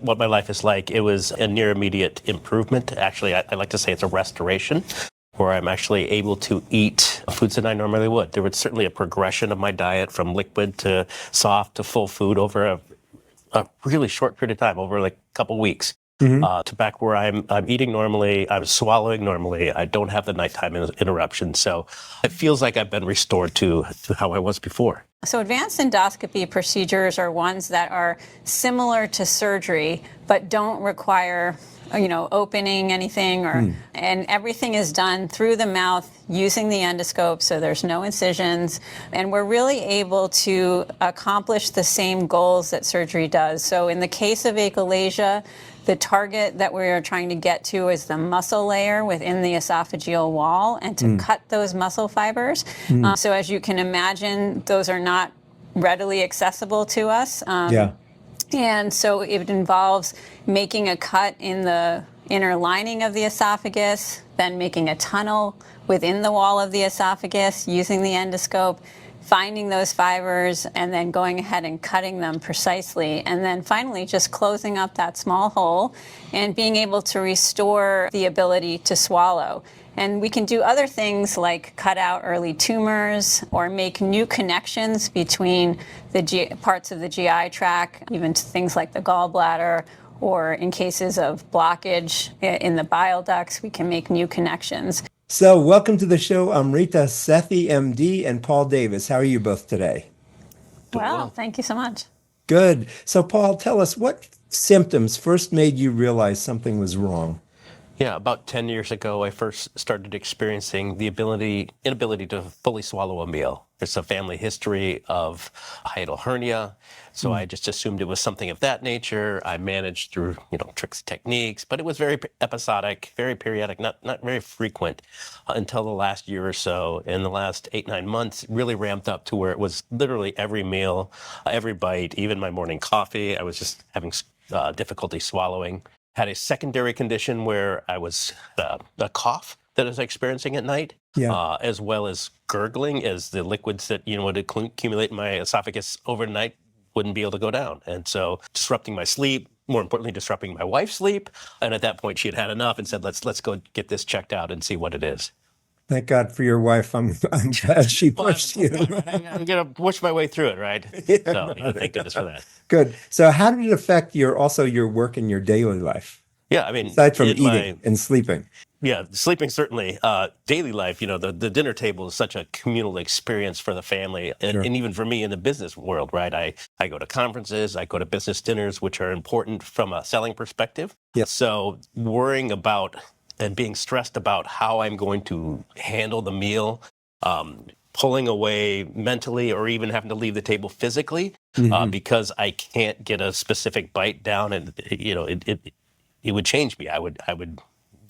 what my life is like, it was a near immediate improvement. Actually, I like to say it's a restoration, where I'm actually able to eat foods that I normally would. There was certainly a progression of my diet from liquid to soft to full food over a really short period of time, over like a couple weeks. To back where I'm eating normally, I'm swallowing normally, I don't have the nighttime interruption. So it feels like I've been restored to how I was before. So advanced endoscopy procedures are ones that are similar to surgery, but don't require opening anything, and everything is done through the mouth using the endoscope, so there's no incisions, and we're really able to accomplish the same goals that surgery does. So in the case of achalasia, the target that we are trying to get to is the muscle layer within the esophageal wall, and to cut those muscle fibers. So as you can imagine, those are not readily accessible to us. And so it involves making a cut in the inner lining of the esophagus, then making a tunnel within the wall of the esophagus using the endoscope, finding those fibers, and then going ahead and cutting them precisely. And then finally just closing up that small hole and being able to restore the ability to swallow. And we can do other things like cut out early tumors or make new connections between the parts of the GI tract, even to things like the gallbladder, or in cases of blockage in the bile ducts, we can make new connections. So welcome to the show, Amrita Sethi, MD, and Paul Davis. How are you both today? Well, thank you so much. Good. So Paul, tell us, what symptoms first made you realize something was wrong? Yeah, about 10 years ago, I first started experiencing the inability to fully swallow a meal. There's a family history of hiatal hernia, so I just assumed it was something of that nature. I managed through, tricks and techniques, but it was very episodic, very periodic, not very frequent until the last year or so. In the last 8-9 months, it really ramped up to where it was literally every meal, every bite, even my morning coffee. I was just having difficulty swallowing. Had a secondary condition where I was a cough that I was experiencing at night, as well as gurgling, as the liquids that would accumulate in my esophagus overnight wouldn't be able to go down. And so disrupting my sleep, more importantly, disrupting my wife's sleep. And at that point, she had had enough and said, let's go get this checked out and see what it is. Thank God for your wife. I'm glad she pushed you. I'm going to push my way through it, right? So thank goodness for that. Good. So how did it affect your work and your daily life? Yeah, I mean, aside from eating and sleeping. Yeah, sleeping certainly. Daily life, the dinner table is such a communal experience for the family, and even for me in the business world, right? I go to conferences, I go to business dinners, which are important from a selling perspective. Yeah. So worrying about and being stressed about how I'm going to handle the meal, pulling away mentally, or even having to leave the table physically because I can't get a specific bite down, and it would change me. I would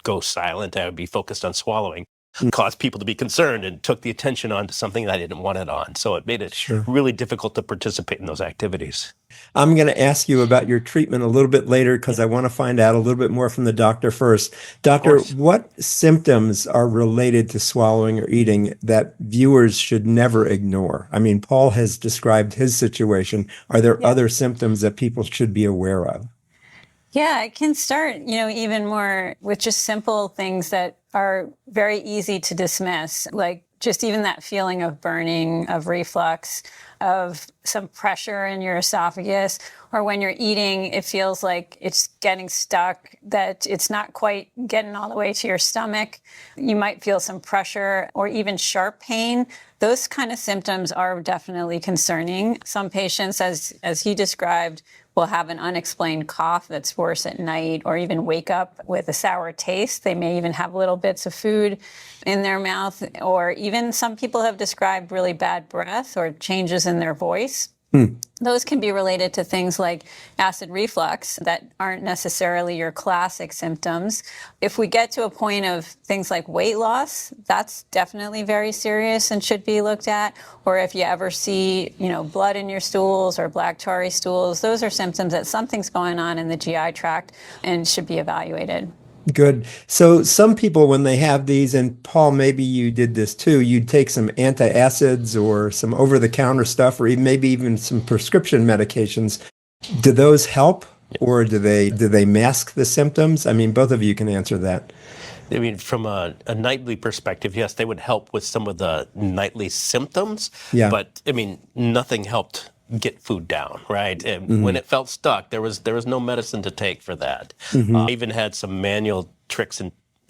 go silent. I would be focused on swallowing, caused people to be concerned, and took the attention onto something that I didn't want it on. So it made it really difficult to participate in those activities. I'm going to ask you about your treatment a little bit later, because I want to find out a little bit more from the doctor first. Doctor, what symptoms are related to swallowing or eating that viewers should never ignore? I mean, Paul has described his situation. Are there other symptoms that people should be aware of? Yeah, it can start, even more with just simple things that are very easy to dismiss, like just even that feeling of burning, of reflux, of some pressure in your esophagus, or when you're eating, it feels like it's getting stuck, that it's not quite getting all the way to your stomach. You might feel some pressure or even sharp pain. Those kind of symptoms are definitely concerning. Some patients, as he described, will have an unexplained cough that's worse at night, or even wake up with a sour taste. They may even have little bits of food in their mouth, or even some people have described really bad breath or changes in their voice. Those can be related to things like acid reflux that aren't necessarily your classic symptoms. If we get to a point of things like weight loss, that's definitely very serious and should be looked at. Or if you ever see, blood in your stools or black tarry stools, those are symptoms that something's going on in the GI tract and should be evaluated. Good. So some people, when they have these, and Paul, maybe you did this too, you'd take some antacids or some over-the-counter stuff, or maybe even some prescription medications. Do those help or do they mask the symptoms? I mean, both of you can answer that. I mean, from a nightly perspective, yes, they would help with some of the nightly symptoms. Yeah. But I mean, nothing helped get food down, right? And when it felt stuck, there was no medicine to take for that. I even had some manual tricks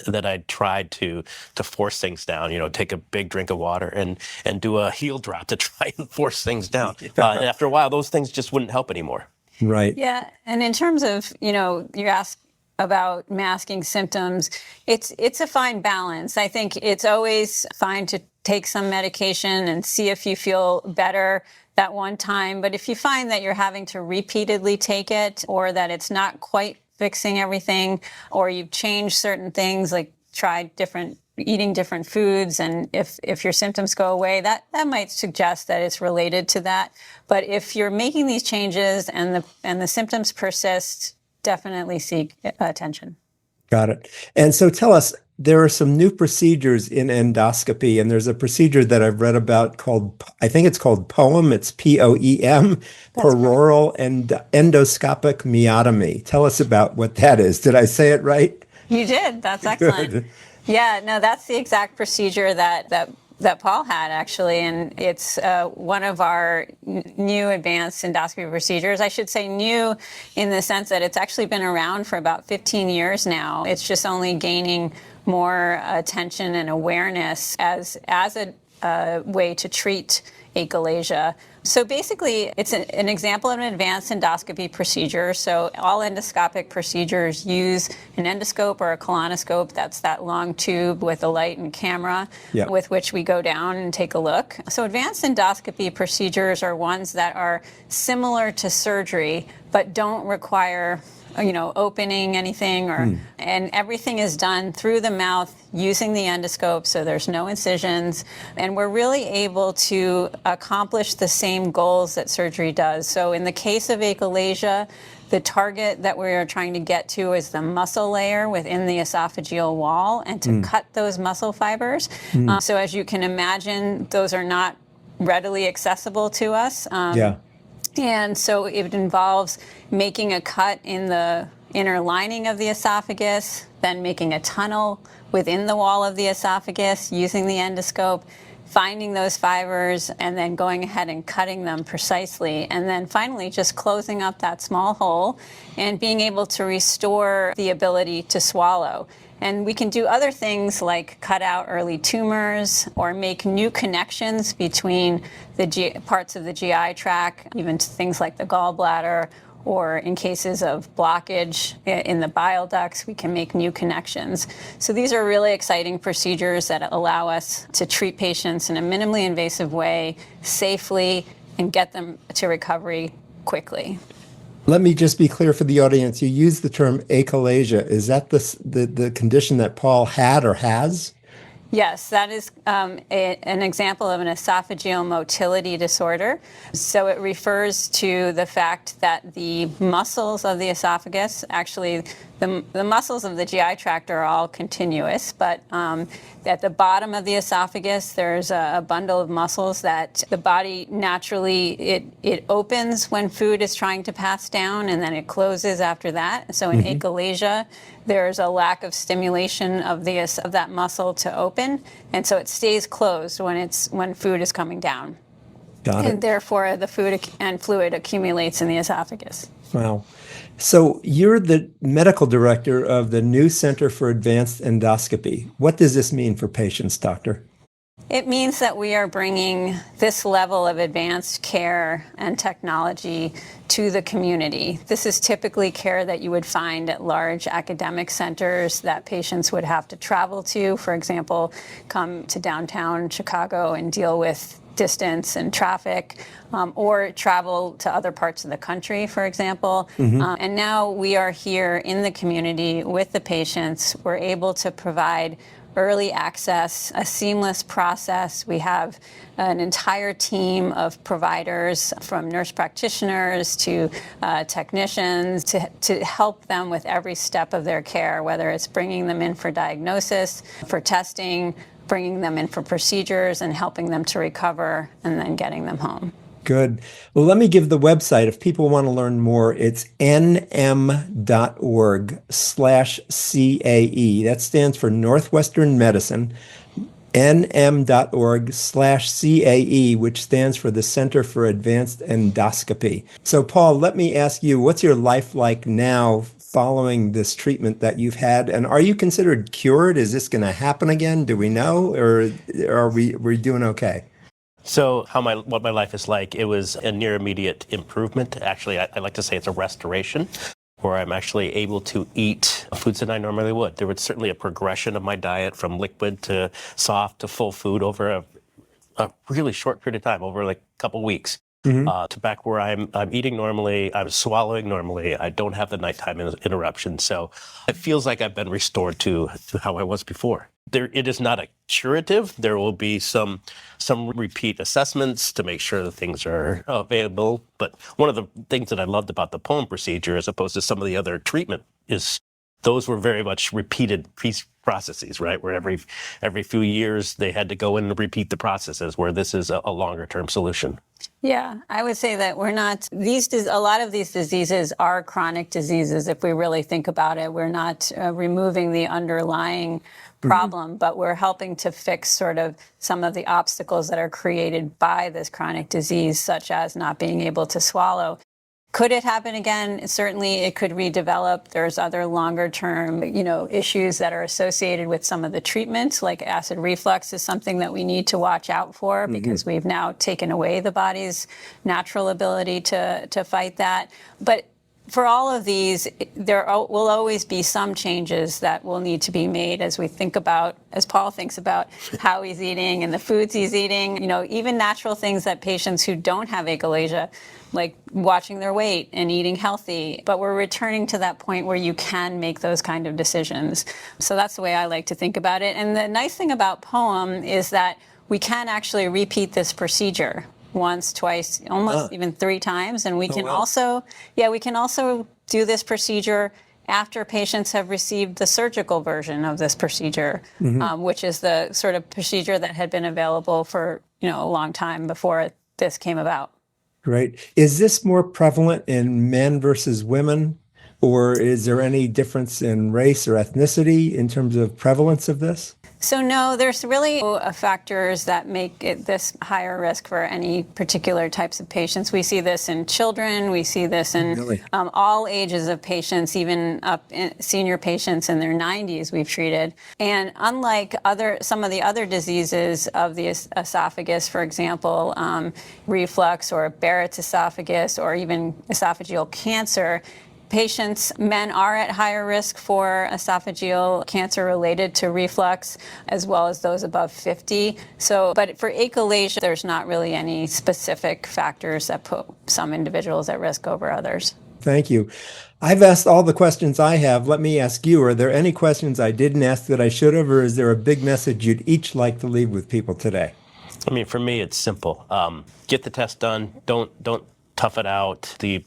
that I tried to force things down. Take a big drink of water and do a heel drop to try and force things down. And after a while, those things just wouldn't help anymore. Right. Yeah, and in terms of, you asked about masking symptoms, it's a fine balance. I think it's always fine to take some medication and see if you feel better that one time. But if you find that you're having to repeatedly take it, or that it's not quite fixing everything, or you've changed certain things, like tried eating different foods, and if your symptoms go away, that might suggest that it's related to that. But if you're making these changes and the symptoms persist, definitely seek attention. Got it. And so tell us, there are some new procedures in endoscopy, and there's a procedure that I've read about called, I think it's called POEM. It's POEM, peroral endoscopic myotomy. Tell us about what that is. Did I say it right? You did. That's excellent. Good. Yeah, no, that's the exact procedure that Paul had, actually, and it's one of our new advanced endoscopy procedures. I should say new in the sense that it's actually been around for about 15 years now. It's just only gaining more attention and awareness as a way to treat achalasia. So basically, it's an example of an advanced endoscopy procedure. So all endoscopic procedures use an endoscope or a colonoscope. That's that long tube with a light and camera with which we go down and take a look. So advanced endoscopy procedures are ones that are similar to surgery, but don't require opening anything, and everything is done through the mouth using the endoscope, so there's no incisions, and we're really able to accomplish the same goals that surgery does. So in the case of achalasia, the target that we're trying to get to is the muscle layer within the esophageal wall, and to cut those muscle fibers. So as you can imagine, those are not readily accessible to us. And so it involves making a cut in the inner lining of the esophagus, then making a tunnel within the wall of the esophagus using the endoscope, finding those fibers, and then going ahead and cutting them precisely. And then finally just closing up that small hole and being able to restore the ability to swallow. And we can do other things like cut out early tumors or make new connections between the parts of the GI tract, even to things like the gallbladder, or in cases of blockage in the bile ducts, we can make new connections. So these are really exciting procedures that allow us to treat patients in a minimally invasive way, safely, and get them to recovery quickly. Let me just be clear for the audience. You use the term achalasia. Is that the condition that Paul had or has? Yes, that is an example of an esophageal motility disorder. So it refers to the fact that the muscles of the esophagus, actually the muscles of the GI tract are all continuous, but at the bottom of the esophagus, there's a bundle of muscles that the body naturally, it opens when food is trying to pass down, and then it closes after that. So in achalasia, there's a lack of stimulation of that muscle to open, and so it stays closed when food is coming down. Got it. And therefore, the food and fluid accumulates in the esophagus. Wow. So you're the medical director of the new Center for Advanced Endoscopy. What does this mean for patients, doctor? It means that we are bringing this level of advanced care and technology to the community. This is typically care that you would find at large academic centers that patients would have to travel to. For example, come to downtown Chicago and deal with distance and traffic, or travel to other parts of the country, for example. And now we are here in the community with the patients. We're able to provide early access, a seamless process. We have an entire team of providers, from nurse practitioners to technicians, to help them with every step of their care, whether it's bringing them in for diagnosis, for testing, bringing them in for procedures, and helping them to recover, and then getting them home. Good. Well, let me give the website. If people want to learn more, it's nm.org/CAE. That stands for Northwestern Medicine. nm.org/CAE, which stands for the Center for Advanced Endoscopy. So, Paul, let me ask you, what's your life like now following this treatment that you've had? And are you considered cured? Is this going to happen again? Do we know? Or are we doing okay? So what my life is like, it was a near immediate improvement. Actually, I like to say it's a restoration, where I'm actually able to eat foods that I normally would. There was certainly a progression of my diet from liquid to soft to full food over a really short period of time, over like a couple weeks. To back where I'm eating normally, I'm swallowing normally. I don't have the nighttime interruption. So it feels like I've been restored to how I was before. It is not a curative. There will be some repeat assessments to make sure that things are available. But one of the things that I loved about the POEM procedure, as opposed to some of the other treatment, is those were very much repeated processes, right? Where every few years they had to go in and repeat the processes, where this is a longer term solution. Yeah, I would say that we're not, a lot of these diseases are chronic diseases. If we really think about it, we're not removing the underlying problem, but we're helping to fix sort of some of the obstacles that are created by this chronic disease, such as not being able to swallow. Could it happen again? Certainly it could redevelop. There's other longer term, issues that are associated with some of the treatments, like acid reflux is something that we need to watch out for, because we've now taken away the body's natural ability to fight that. But for all of these, there will always be some changes that will need to be made as Paul thinks about how he's eating and the foods he's eating, even natural things that patients who don't have achalasia, like watching their weight and eating healthy. But we're returning to that point where you can make those kind of decisions. So that's the way I like to think about it. And the nice thing about POEM is that we can actually repeat this procedure once, twice, almost even 3 times. And we can also do this procedure after patients have received the surgical version of this procedure, which is the sort of procedure that had been available for, a long time before this came about. Great. Is this more prevalent in men versus women, or is there any difference in race or ethnicity in terms of prevalence of this? So no, there's really factors that make it this higher risk for any particular types of patients. We see this in children. We see this in all ages of patients, even up in senior patients in their 90s we've treated. And unlike some of the other diseases of the esophagus, for example, reflux or Barrett's esophagus or even esophageal cancer, men are at higher risk for esophageal cancer related to reflux, as well as those above 50. But for achalasia, there's not really any specific factors that put some individuals at risk over others. Thank you. I've asked all the questions I have. Let me ask you, are there any questions I didn't ask that I should have, or is there a big message you'd each like to leave with people today? I mean, for me, it's simple. Get the test done. Don't tough it out. The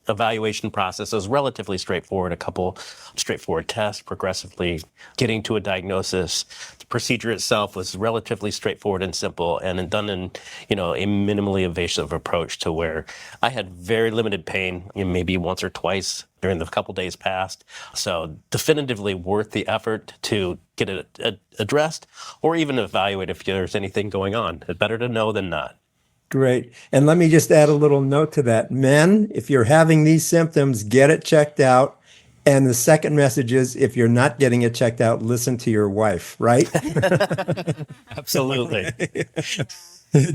evaluation process is relatively straightforward. A couple straightforward tests, progressively getting to a diagnosis. The procedure itself was relatively straightforward and simple, and done in a minimally invasive approach, to where I had very limited pain, maybe once or twice during the couple days past. So definitively worth the effort to get it addressed, or even evaluate if there's anything going on. It's better to know than not. Great. And let me just add a little note to that. Men, if you're having these symptoms, get it checked out. And the second message is, if you're not getting it checked out, listen to your wife, right? Absolutely.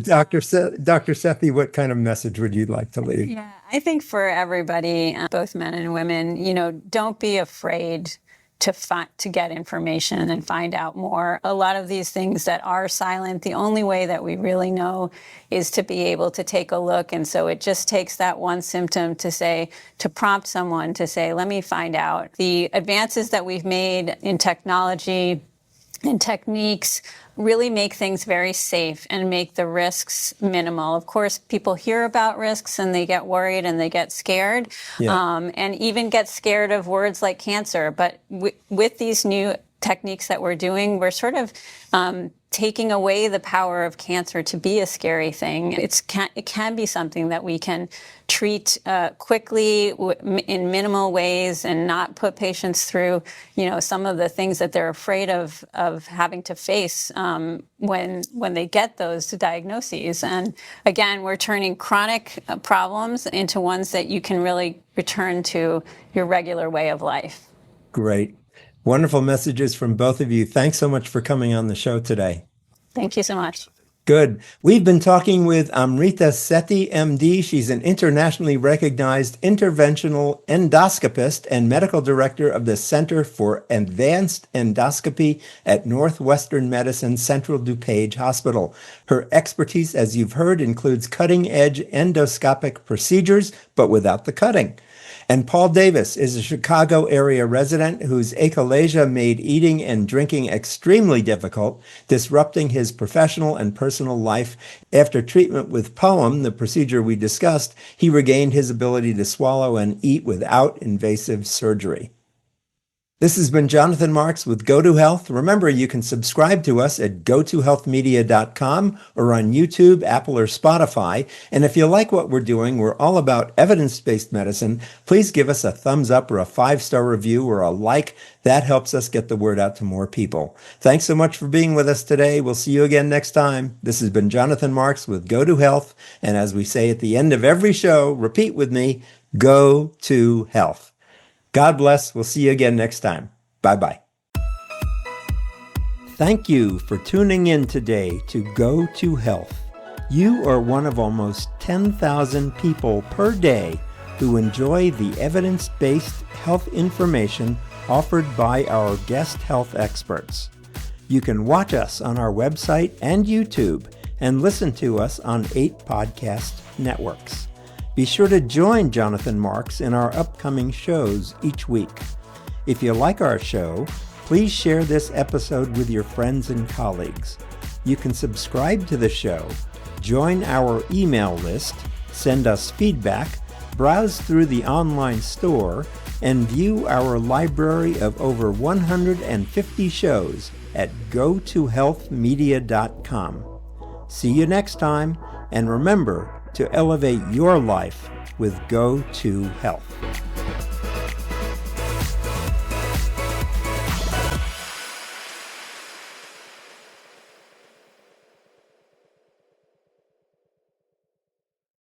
Dr. Sethi, what kind of message would you like to leave? Yeah, I think for everybody, both men and women, don't be afraid to get information and find out more. A lot of these things that are silent, the only way that we really know is to be able to take a look. And so it just takes that one symptom to prompt someone to say, let me find out. The advances that we've made in technology and techniques really make things very safe and make the risks minimal. Of course, people hear about risks and they get worried and they get scared, and even get scared of words like cancer. But with these new techniques that we're doing, we're sort of taking away the power of cancer to be a scary thing. It can be something that we can treat quickly in minimal ways and not put patients through, some of the things that they're afraid of having to face when they get those diagnoses. And again, we're turning chronic problems into ones that you can really return to your regular way of life. Great. Wonderful messages from both of you. Thanks so much for coming on the show today. Thank you so much. Good. We've been talking with Amrita Sethi, MD. She's an internationally recognized interventional endoscopist and medical director of the Center for Advanced Endoscopy at Northwestern Medicine Central DuPage Hospital. Her expertise, as you've heard, includes cutting-edge endoscopic procedures, but without the cutting. And Paul Davis is a Chicago area resident whose achalasia made eating and drinking extremely difficult, disrupting his professional and personal life. After treatment with POEM, the procedure we discussed, he regained his ability to swallow and eat without invasive surgery. This has been Jonathan Marks with Go to Health. Remember, you can subscribe to us at gotohealthmedia.com or on YouTube, Apple, or Spotify. And if you like what we're doing, we're all about evidence-based medicine. Please give us a thumbs up or a 5-star review or a like. That helps us get the word out to more people. Thanks so much for being with us today. We'll see you again next time. This has been Jonathan Marks with Go to Health. And as we say at the end of every show, repeat with me, Go to Health. God bless. We'll see you again next time. Bye-bye. Thank you for tuning in today to Go to Health. You are one of almost 10,000 people per day who enjoy the evidence-based health information offered by our guest health experts. You can watch us on our website and YouTube and listen to us on 8 podcast networks. Be sure to join Jonathan Marks in our upcoming shows each week. If you like our show, please share this episode with your friends and colleagues. You can subscribe to the show, join our email list, send us feedback, browse through the online store, and view our library of over 150 shows at gotohealthmedia.com. See you next time, and remember to elevate your life with Go to Health.